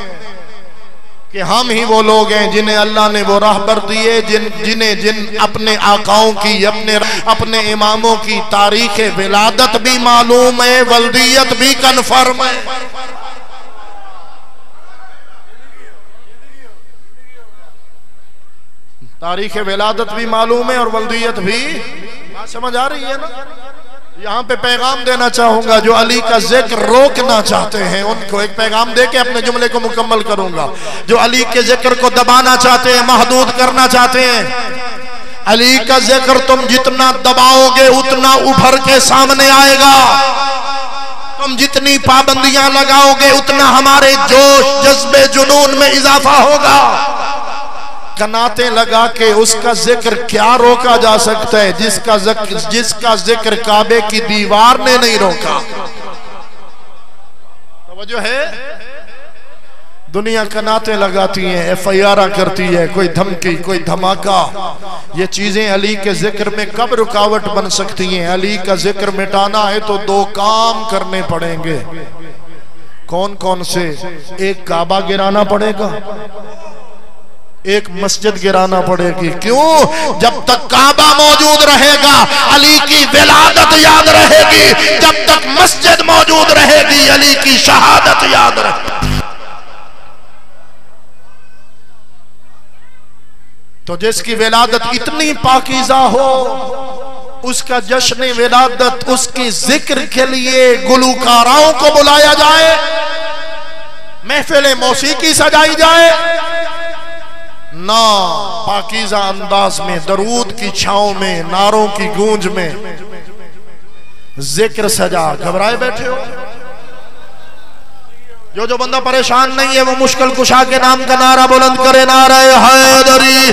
کہ ہم ہی وہ لوگ ہیں جنہیں اللہ نے وہ راہبر دیے، جن اپنے آقاؤں کی، اپنے اماموں کی تاریخ ولادت بھی معلوم ہے، ولدیت بھی کنفرم ہے۔ تاریخ ولادت بھی معلوم ہے اور ولدیت بھی۔ بات سمجھ آ رہی ہے نا؟ یہاں پہ پیغام دینا چاہوں گا، جو علی کا ذکر روکنا چاہتے ہیں ان کو ایک پیغام دے کے اپنے جملے کو مکمل کروں گا۔ جو علی کے ذکر کو دبانا چاہتے ہیں، محدود کرنا چاہتے ہیں، علی کا ذکر تم جتنا دباؤ گے اتنا ابھر کے سامنے آئے گا، تم جتنی پابندیاں لگاؤ گے اتنا ہمارے جوش، جذبے، جنون میں اضافہ ہوگا۔ کناتیں لگا کے اس کا ذکر کیا روکا جا سکتا ہے جس کا ذکر کعبے کی دیوار نے نہیں روکا۔ توجہ ہے؟ دنیا کناتیں لگاتی ہیں، ایف آئی آر کرتی ہے، کوئی دھمکی، کوئی دھماکہ۔ یہ چیزیں علی کے ذکر میں کب رکاوٹ بن سکتی ہیں؟ علی کا ذکر مٹانا ہے تو دو کام کرنے پڑیں گے۔ کون کون سے؟ ایک کعبہ گرانا پڑے گا، ایک مسجد گرانا پڑے گی۔ کیوں؟ جب تک کعبہ موجود رہے گا علی کی ولادت یاد رہے گی، جب تک مسجد موجود رہے گی علی کی شہادت یاد رہے گی۔ تو جس کی ولادت اتنی پاکیزہ ہو، اس کا جشن ولادت، اس کی ذکر کے لیے گلوکاراؤں کو بلایا جائے، محفل موسیقی سجائی جائے، نہ پاکیزہ انداز میں درود کی چھاؤں میں، نعروں کی گونج میں ذکر سجا۔ گھبرائے بیٹھے ہو؟ جو بندہ پریشان نہیں ہے وہ مشکل کشا کے نام کا نعرہ بلند کرے، نعرہ حیدری۔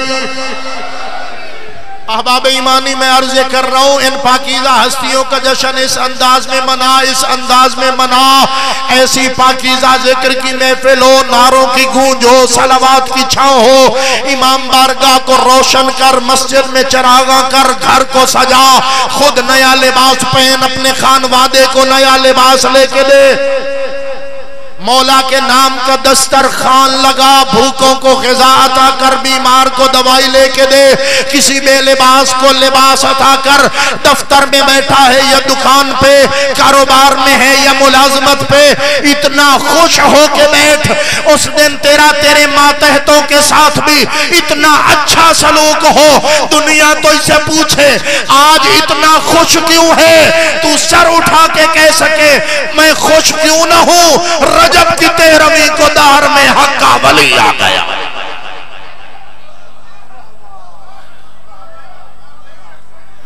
احباب ایمانی میں عرض کر رہا ہوں، ان پاکیزہ ہستیوں کا جشن اس انداز میں منا، اس انداز میں منا، ایسی پاکیزہ ذکر کی محفل ہو، نعروں کی گونج ہو، صلوات کی چھاؤں ہو، امام بارگاہ کو روشن کر، مسجد میں چراغاں کر، گھر کو سجا، خود نیا لباس پہن، اپنے خانوادے کو نیا لباس لے کے دے، مولا کے نام کا دسترخوان لگا، بھوکوں کو غذا عطا کر، بیمار کو دوائی لے کے دے، کسی بے لباس کو لباس عطا کر، دفتر میں بیٹھا ہے یا دکان پہ، کاروبار میں ہے یا ملازمت پہ، اتنا خوش ہو کے بیٹھ، اس دن تیرے ماتحتوں کے ساتھ بھی اتنا اچھا سلوک ہو، دنیا تو اسے پوچھے آج اتنا خوش کیوں ہے، تو سر اٹھا کے کہہ سکے میں خوش کیوں نہ ہوں، رجب کی 13ویں کو دہر میں حق کا ولی آ گیا۔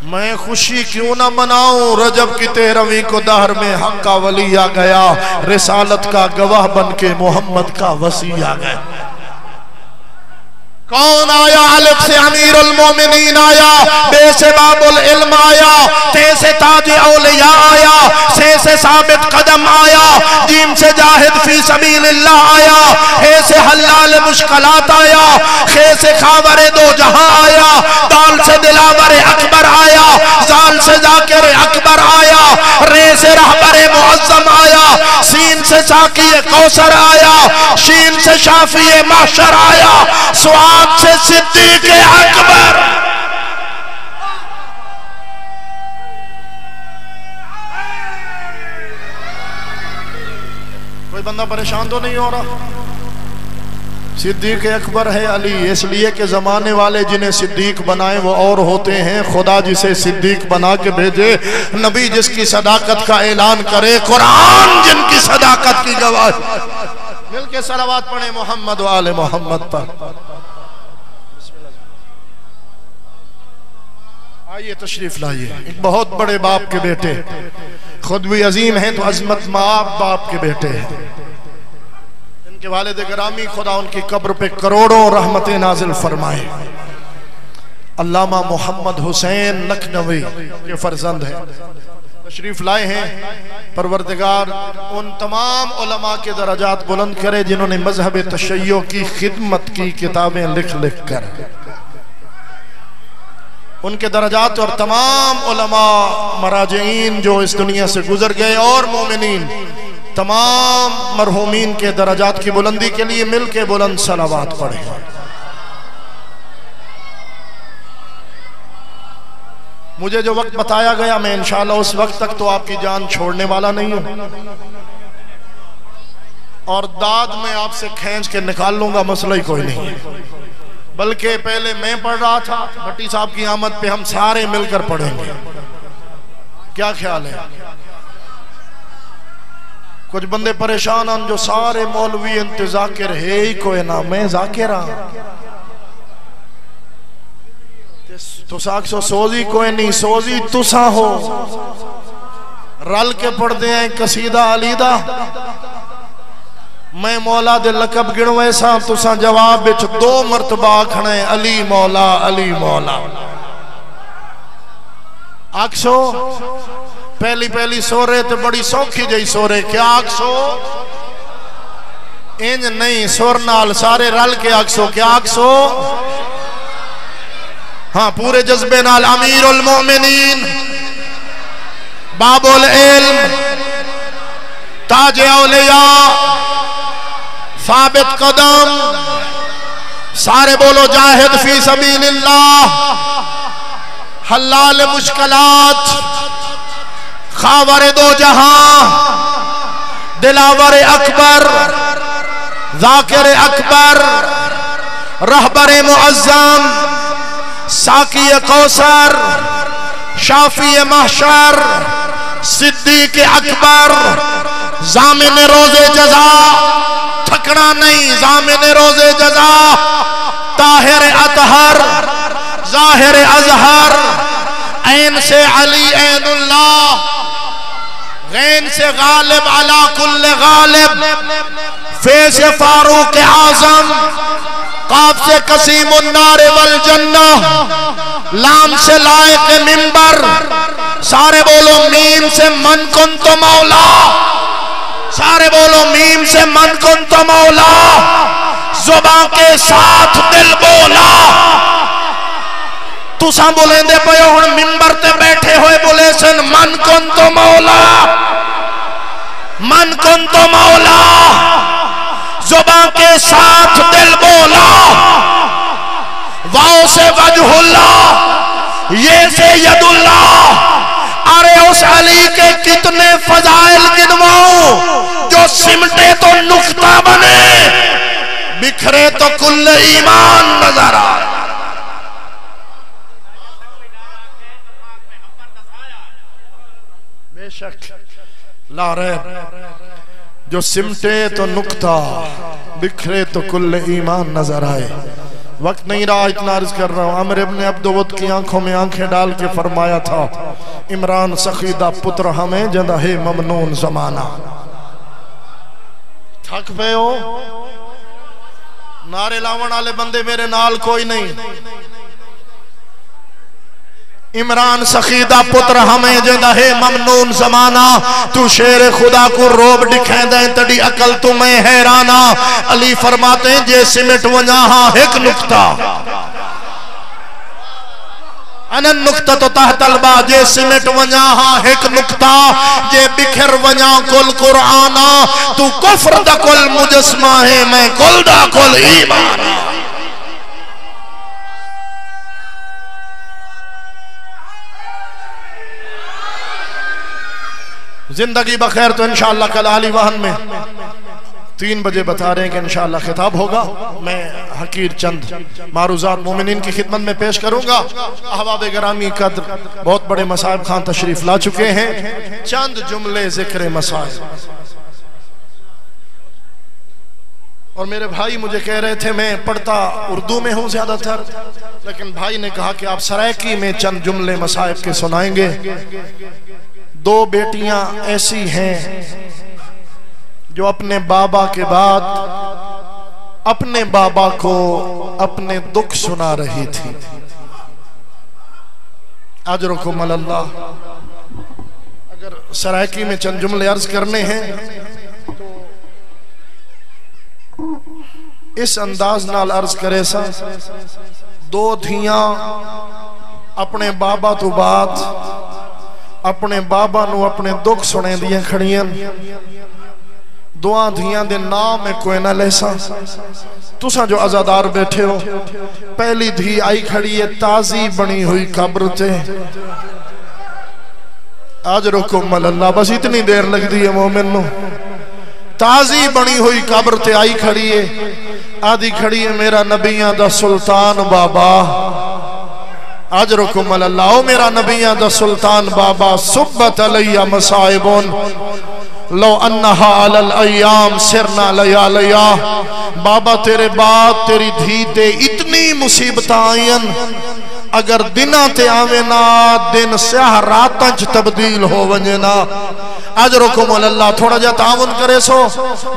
میں خوشی کیوں نہ مناؤں، رجب کی 13ویں کو دہر میں حق کا ولی آ گیا، رسالت کا گواہ بن کے محمد کا وصی آ گیا۔ کون آیا؟ الف سے امیر المومنین آیا، بے سے باب العلم آیا، تے سے تاج اولیاء آیا، سے ثابت قدم آیا، جیم سے جاہد فی سبیل اللہ آیا، ہے سے حلال مشکلات آیا، خے سے خاور دو جہاں آیا، دال سے دلاور اکبر آیا، زال سے ذاکر اکبر آیا، رے سے رہبر معظم آیا، سین سے ساقی کوثر آیا، شین سے شافی محشر آیا، سواد سے صدیق اکبر۔ کوئی بندہ پریشان تو نہیں ہو رہا؟ صدیق اکبر ہے علی، اس لیے کہ زمانے والے جنہیں صدیق بنائے وہ اور ہوتے ہیں، خدا جسے صدیق بنا کے بھیجے، نبی جس کی صداقت کا اعلان کرے، قرآن جن کی صداقت کی گواہی۔ مل کے صلوات پڑھیں محمد و آل محمد پر۔ آئیے تشریف لائیے، ایک بہت بڑے باپ کے بیٹے، خود بھی عظیم ہیں تو عظمت مآب باپ کے بیٹے ہیں۔ ان کے والد گرامی خدا ان کی قبر پہ کروڑوں رحمتیں نازل فرمائے۔ علامہ محمد حسین لکھنوی کے فرزند ہیں، تشریف لائے ہیں۔ پروردگار ان تمام علماء کے درجات بلند کرے جنہوں نے مذہب تشیع کی خدمت کی کتابیں لکھ لکھ کر، ان کے درجات اور تمام علماء مراجعین جو اس دنیا سے گزر گئے اور مومنین تمام مرحومین کے درجات کی بلندی کے لیے مل کے بلند صلوات پڑھیں۔ مجھے جو وقت بتایا گیا میں انشاءاللہ اس وقت تک تو آپ کی جان چھوڑنے والا نہیں ہوں، اور داد میں آپ سے کھینچ کے نکال لوں گا، مسئلہ ہی کوئی نہیں ہے، بلکہ پہلے میں پڑھ رہا تھا، بھٹی صاحب کی آمد پہ ہم سارے مل کر پڑھیں گے۔ کیا خیال ہے؟ کچھ بندے پریشان ہیں جو سارے مولوی انتظاکر ہے ہی کوئی نہ، میں ذاکر ہاں، تو ساکھ سو سوزی کوئی نہیں، سوزی تسا ہو، رل کے پڑھ دے ہیں قصیدہ علیدہ، میں مولا دے لقب گنوے سا، تسا جواب بچ دو مرتبہ کھنے علی مولا علی مولا۔ آکسو پہلی سو رہے تو بڑی سوکھی جائی سو رہے، کیا آکسو؟ انج نہیں، سور نال سارے رل کے آکسو، کیا آکسو؟ ہاں پورے جذبے نال، امیر المومنین، باب العلم، تاج اولیاء، ثابت قدم، سارے بولو جاہد فی سبیل اللہ، حلال مشکلات، خاور دو جہاں، دلاور اکبر، ذاکر اکبر، رہبر معظم، ساقی کوثر، شافی محشر، صدیق اکبر، ضامن روز جزا، تھکنا نہیں، ضامن روز جزا، طاہر اطہر، ظاہر اظہر، عین سے علی عین اللہ، غین سے غالب علی کل غالب، فے سے فاروق اعظم، قاف سے قسیم النار والجنہ، لام سے لائق منبر، سارے بولو میم سے من کنت مولا، سارے بولو میم سے من کنت مولا، زباں کے ساتھ دل بولا۔ تساں بولیں دے پہ ہون منبر تے بیٹھے ہوئے بولے سن من کنت مولا، من کنت مولا، زباں کے ساتھ دل بولا، واؤ سے وجہ اللہ، یہ سے ید اللہ۔ ارے اس علی کے کتنے فضائل گنواؤں، جو سمٹے تو نقطہ بنے، بکھرے تو کل ایمان نظر آئے۔ بے شک لا ریب، جو سمٹے تو نقطہ، بکھرے تو کل ایمان نظر آئے۔ وقت نہیں رہا، اتنا عرض کر رہا ہوں۔ عمر ابن عبدود کی آنکھوں میں آنکھیں ڈال کے فرمایا تھا، عمران سخیدہ پتر ہمیں جندہ ہے ممنون زمانہ۔ تھک پہ ہو، نعرے لاون والے بندے میرے نال کوئی نہیں۔ عمران سخیدہ پتر ہمیں جندہ ہے ممنون زمانہ، تو شیر خدا کو روب دکھیں دیں تڑی عقل تمہیں حیرانہ۔ علی فرماتے ہیں جے سمٹ ونجاہاں ایک نکتہ، انا نقطہ تو تحت البا جے سمٹ ونیا ہاں ایک نقطہ جے بکھر ونیا کل قرآنا تو کفر دا کل مجسمہ ہے میں کل دا کل ایمان زندگی بخیر تو انشاءاللہ کل علی وہن میں 3 بجے بتا رہے ہیں کہ انشاءاللہ خطاب ہوگا میں حقیر چند معروضات مومنین کی خدمت میں پیش کروں گا احباب گرامی قدر بہت بڑے مصائب خان تشریف لا چکے ہیں چند جملے ذکر مصائب اور میرے بھائی مجھے کہہ رہے تھے میں پڑھتا اردو میں ہوں زیادہ تر لیکن بھائی نے کہا کہ آپ سرائکی میں چند جملے مصائب کے سنائیں گے 2 بیٹیاں ایسی ہیں جو اپنے بابا کے بعد اپنے بابا کو اپنے دکھ سنا رہی تھی اجرکم اللہ اگر سرائکی میں چند جملے عرض کرنے ہیں تو اس انداز نال عرض کرے سا 2 دھیاں اپنے بابا تو بعد اپنے بابا نو اپنے دکھ سنے دیاں کھڑیاں 2 دھیاں دے نام میں کوئی نہ لیسا تساں جو عزادار بیٹھے ہو پہلی دھی آئی کھڑی ہے تازی بنی ہوئی قبر تے اجرکم اللہ بس اتنی دیر لگ دی ہے مومن نو تازی بنی ہوئی قبر تے آئی کھڑی ہے آدھی کھڑی ہے میرا نبیاں دا سلطان بابا اجرکم اللہ او میرا نبیاں دا سلطان بابا صبت علیہ مصائبون لو انہا علی الایام سرنا لیا لیا بابا تیرے بعد تیری دھی تے اتنی مصیبت آئین اگر دنہ تے آوینا دن سیاہ راتنچ تبدیل ہو ونجنا اجرکم اللہ تھوڑا جا تعاون کرے سو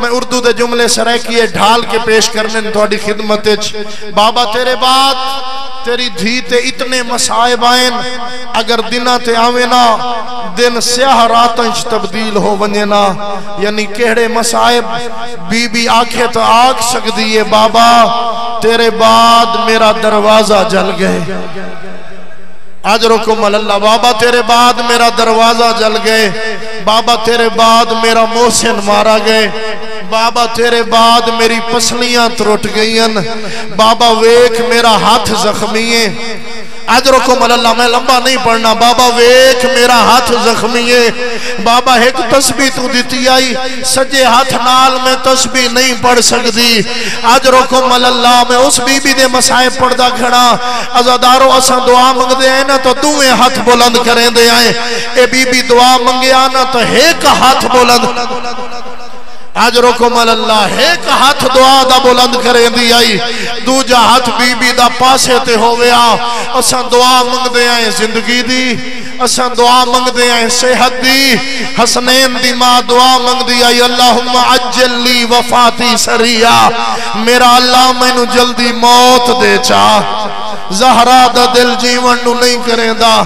میں اردو دے جملے سرائکیے ڈھال کے پیش کرنے تھوڑی خدمت بابا تیرے بعد تیری دھی تے اتنے مصائب آئین اگر دنہ تے آوینا دن سیاہ راتنچ تبدیل ہو ونجنا یعنی کہڑے مصائب بی بی آنکھیں تو آگ سک دیئے بابا تیرے بعد میرا دروازہ جل گئے اجرکم اللہ بابا تیرے بعد میرا دروازہ جل گئے بابا تیرے بعد میرا محسن مارا گئے بابا تیرے بعد میری پسلیاں ترٹ گئیں بابا ویک میرا ہاتھ زخمی ہے اجرکم اللہ میں لمبا نہیں پڑھنا بابا ویک میرا ہاتھ زخمی ہے بابا ایک تسبیح تو دیتی آئی سجے ہاتھ نال میں تسبیح نہیں پڑھ سکتی اجرکم اللہ میں اس بی بی دے مسائب پڑھدا کھڑا عزادارو اساں دعا منگ دے آئے نا تو دوئے ہاتھ بلند کریں دے آئے اے بی بی دعا منگے آنا تو ایک ہاتھ بلند اجرکم اللہ ایک ہاتھ دعا دا بلند کریں دی آئی دو جا ہاتھ بی بی دا پاسے تے ہویا اساں دعا منگ دے آئے زندگی دی اساں دعا منگ دے آئے صحت دی حسنین دی ماں دعا منگ دی آئی اللہم عجل لی وفاتی سریہ میرا اللہ میں نو جلدی موت دے چاہ زہرہ دا دل جیون نو نہیں کریں دا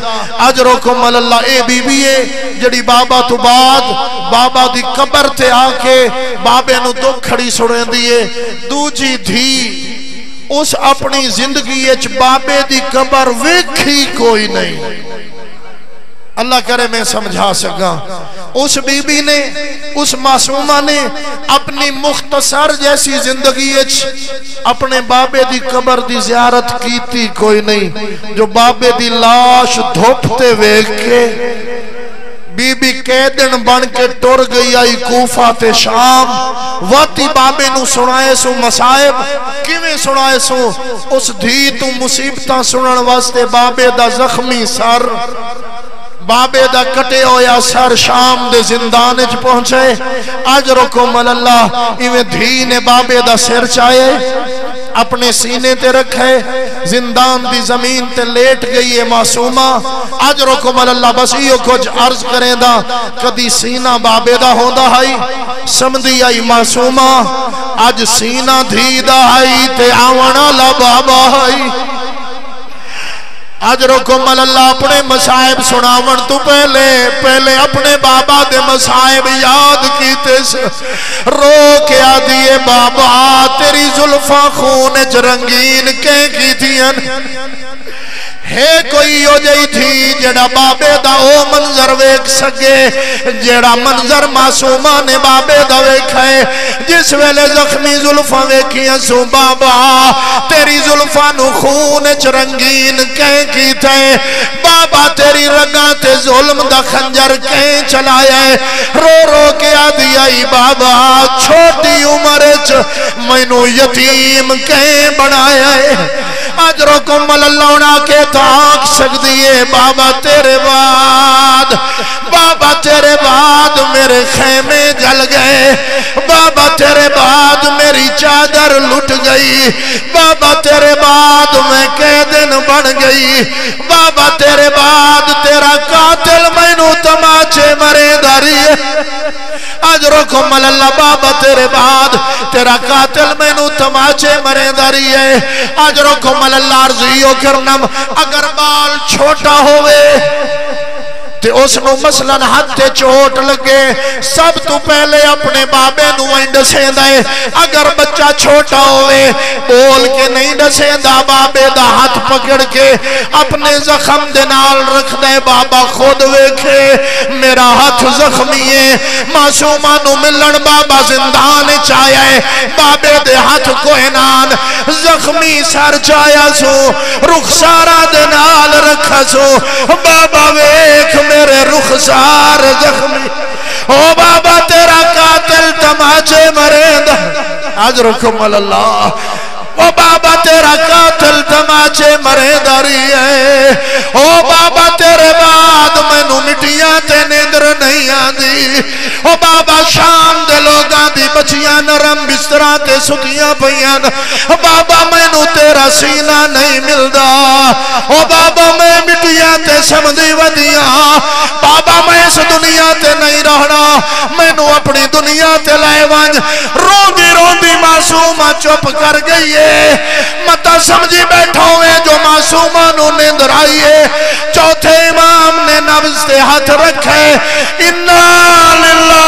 اجرکم اللہ اے بی بی اے جڑی بابا تو بعد بابا دی قبر تے آکے بابے نو دو کھڑی سڑیں دیئے دو جی دھی اس اپنی زندگی اچ بابے دی قبر ویکھی کوئی نہیں اللہ کرے میں سمجھا سکا اس بی بی نے اس معصومہ نے اپنی مختصر جیسی زندگی اپنے بابے دی قبر دی زیارت کیتی کوئی نہیں جو بابے دی لاش دھوپتے ویکھ کے بی بی قیدن بن کے ٹر گئی آئی کوفہ تے شام واتی بابے نو سنائے سو مسائب کیویں سنائے سو اس دھی تو مصیبتاں سنن واسطے بابے دا زخمی سر بابے دا کٹے ہویا سر شام دے زندانج پہنچے اجرکم اللہ ایویں دھی نے بابے دا سر چاہے اپنے سینے تے رکھے زندان دی زمین تے لیٹ گئی ہے معصومہ اجرکم اللہ بس یہ کچھ عرض کریں دا کدی سینہ بابے دا ہوندا ہائی سمدھی آئی معصومہ آج سینہ دھی دا ہائی تے آونا لا بابا ہائی اجرکم اللہ اپنے مسائب سناون تو پہلے اپنے بابا دے مسائب یاد کیتے سے رو کے آدھیے بابا تیری زلفاں خون رنگین کہیں کی تھیں ہے کوئی ہو جائی تھی جڑا بابے دا او منظر ویک سکے جڑا منظر معصومہ نے بابے دا ویکھائے جس ویلے زخمی زلفاں ویکھیاں سو بابا تیری زلفاں نو خون چرنگین کہیں کیتا ہے بابا تیری رگاں تے ظلم دا خنجر کہیں چلایا ہے رو رو کے آدھی آئی بابا چھوٹی عمر مینو یتیم کہیں بنایا ہے اجرکم اللہ کے تاک سکتی ہے بابا تیرے بعد میرے خیمے جل گئے بابا تیرے بعد میری چادر لٹ گئی بابا تیرے بعد میں قیدن بن گئی بابا تیرے بعد تیرا قاتل مینو تماچے مرے داری اجرکم اللہ بابا تیرے بعد تیرا قاتل مینو تماچے مرے داری ہے اجرکم اللہ عرضیو کرنم اگر بال چھوٹا ہوئے تے اس نو مثلا ہاتھ تے چوٹ لگے سب تو پہلے اپنے بابے نو ڈسیں دے اگر بچہ چھوٹا ہوئے بول کے نہیں ڈسیں دا بابے دا ہاتھ پکڑ کے اپنے زخم دے نال رکھ دے بابا خود ویکھے میرا ہاتھ زخمی ہے معصومہ نو ملن بابا زندان چایا ہے بابے دے ہاتھ کوہنان زخمی سر چایا سو رخسارہ دے نال رکھا سو بابا ویکھ میرے رخسار زخمی او بابا تیرا قاتل تماچے مرید اجرکم اللہ او بابا تیرا قاتل تماچے مرے داری ہے او بابا تیرے بعد میں نو مٹیاں تے نیندر نہیں آدھی او بابا شام دے لوگاں دی بچیاں نرم بسترہ تے ستیاں پہیاں بابا میں نو تیرا سینہ نہیں ملدا او بابا میں مٹیاں تے سمدھی ودیاں بابا میں اس دنیا تے نہیں رہنا میں نو اپنی دنیا تے لائے وانج روندی معصومہ چپ کر گئی ہے متا سمجھی بیٹھا ہوئے جو معصومہ نو نیندر آئی ہے چوتھے امام نے نبض تے ہاتھ رکھے اِنَّا لِلَّهِ